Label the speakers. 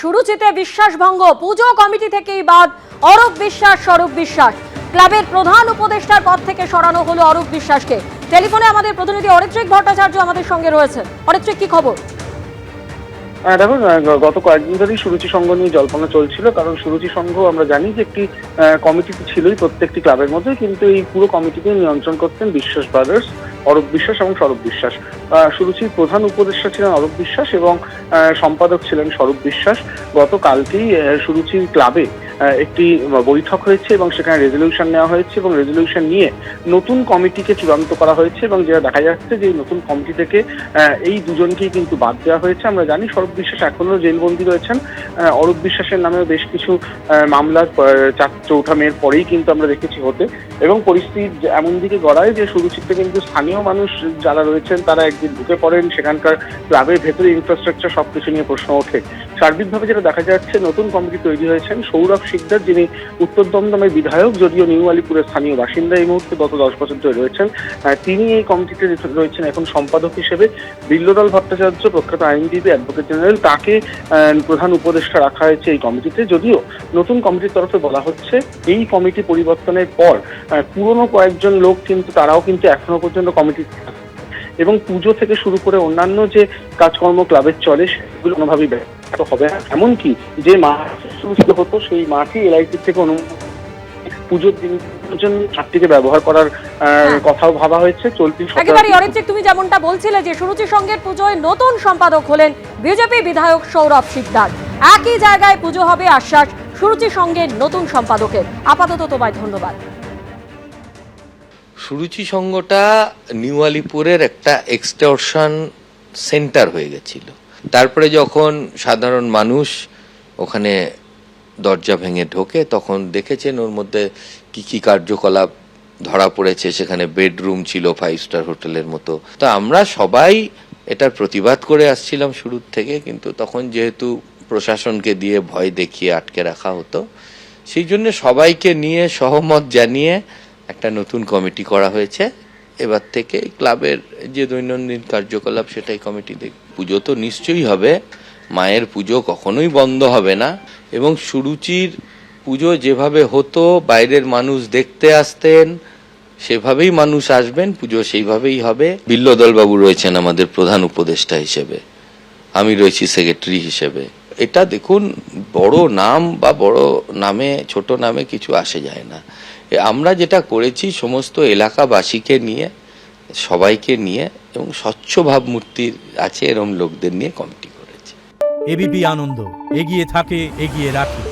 Speaker 1: সুরুচিতে বিশ্বাসভঙ্গ, পুজো committee থেকেই বাদ অরূপ বিশ্বাস, স্বরূপ বিশ্বাস। ক্লাবের প্রধান উপদেষ্টার পদ থেকে সরানো হলো অরূপ বিশ্বাসকে। টেলিফোনে আমাদের প্রতিনিধি অরিত্রিক ভট্টাচার্য আমাদের সঙ্গে রয়েছেন। অরিত্রিক, কি খবর?
Speaker 2: দেখুন, গত কয়েকদিন ধরেই সুরুচি সংঘ নিয়ে জল্পনা চলছিল, কারণ সুরুচি সংঘ আমরা জানি যে একটি কমিটি ছিলই প্রত্যেকটি ক্লাবের মধ্যে, কিন্তু এই পুরো কমিটিকে নিয়ন্ত্রণ করতেন বিশ্বাস ব্রাদার্স, অরূপ বিশ্বাস এবং স্বরূপ বিশ্বাস। সুরুচির প্রধান উপদেষ্টা ছিলেন অরূপ বিশ্বাস এবং সম্পাদক ছিলেন স্বরূপ বিশ্বাস। গতকালকেই সুরুচির ক্লাবে একটি বৈঠক হয়েছে এবং সেখানে রেজলিউশন নেওয়া হয়েছে এবং রেজলিউশন নিয়ে নতুন কমিটিকে চূড়ান্ত করা হয়েছে এবং যেটা দেখা যাচ্ছে যে এই নতুন কমিটি থেকে এই দুজনকেই কিন্তু বাদ দেওয়া হয়েছে। আমরা জানি স্বরূপ বিশ্বাস এখনো জেলবন্দি রয়েছেন। অরূপ বিশ্বাসের নামেও বেশ কিছু মামলার চৌঠা মেয়ের পরেই কিন্তু আমরা দেখেছি হতে, এবং পরিস্থিতি এমন দিকে গড়ায় যে সুরুচিতে কিন্তু স্থানীয় মানুষ যারা রয়েছেন তারা একদিন ঢুকে পড়েন, সেখানকার ক্লাবের ভেতরে ইনফ্রাস্ট্রাকচার সবকিছু নিয়ে প্রশ্ন ওঠে। সার্বিকভাবে যেটা দেখা যাচ্ছে, নতুন কমিটি তৈরি হয়েছেন সৌরভ শিকদার, যিনি উত্তর দমদমের বিধায়ক, যদিও নিউ আলিপুরের স্থানীয় বাসিন্দা এই মুহূর্তে, গত 10 বছর ধরে রয়েছেন। তিনি এই কমিটিতে রয়েছেন এখন সম্পাদক হিসেবে। বিল্লদল ভট্টাচার্য, প্রখ্যাত আইনজীবী, অ্যাডভোকেট জেনারেল, তাকে প্রধান উপদেষ্টা রাখা হয়েছে এই কমিটিতে। যদিও নতুন কমিটির তরফে বলা হচ্ছে এই কমিটি পরিবর্তনের পর পুরনো কয়েকজন লোক কিন্তু তারাও কিন্তু এখনো পর্যন্ত কমিটি এবং পুজো থেকে শুরু করে অন্যান্য যে কাজকর্ম ক্লাবের চলে সেগুলো কোনোভাবেই ব্যাহত হবে না। এমনকি যে মাঠ শুরু হতো সেই মাঠই এলআইসি থেকে পুজোর দিনের জন্য ছাত্রীকে ব্যবহার করার কথাও ভাবা হয়েছে। চলতি
Speaker 1: একেবারে অরিত্রিক, তুমি যেমনটা বলছিলে যে সুরুচি সংঘের পুজোয় নতুন সম্পাদক হলেন বিজেপি বিধায়ক সৌরভ শিকদার। একই জায়গায় পুজো হবে আশ্বাস সুরুচি সংঘের নতুন সম্পাদকের। আপাতত তোমায় ধন্যবাদ।
Speaker 3: সুরুচি সংঘটা নিউ আলিপুরের একটা এক্সটর্শন সেন্টার হয়ে গেছিল। তারপরে যখন সাধারণ মানুষ ওখানে দরজা ভেঙে ঢোকে তখন দেখেছেন ওর মধ্যে কি কি কার্যকলাপ ধরা পড়েছে। সেখানে বেডরুম ছিল 5 স্টার হোটেলের মতো। তো আমরা সবাই এটার প্রতিবাদ করে আসছিলাম শুরুর থেকে, কিন্তু তখন যেহেতু প্রশাসনকে দিয়ে ভয় দেখিয়ে আটকে রাখা হতো, সেই জন্য সবাইকে নিয়ে সহমত জানিয়ে একটা নতুন কমিটি করা হয়েছে। এবার থেকে ক্লাবের যে দৈনন্দিন কার্যকলাপ সেটাই কমিটি দেখবে। পুজো তো নিশ্চয়ই হবে, মায়ের পুজো কখনোই বন্ধ হবে না, এবং সুরুচির পুজো যেভাবে হতো বাইরের মানুষ দেখতে আসতেন সেভাবেই মানুষ আসবেন, পুজো সেইভাবেই হবে। বিল্লদল বাবু রয়েছেন আমাদের প্রধান উপদেষ্টা হিসেবে, আমি রয়েছি সেক্রেটারি হিসেবে। এটা দেখুন, বড় নাম বা বড় নামে ছোট নামে কিছু আসে যায় না। আমরা যেটা করেছি সমস্ত এলাকাবাসীকে নিয়ে, সবাইকে নিয়ে এবং স্বচ্ছ ভাবমূর্তি আছে এরকম লোকদের নিয়ে কমিটি করেছি।
Speaker 4: এবিপি আনন্দ, এগিয়ে থাকে, এগিয়ে রাখে।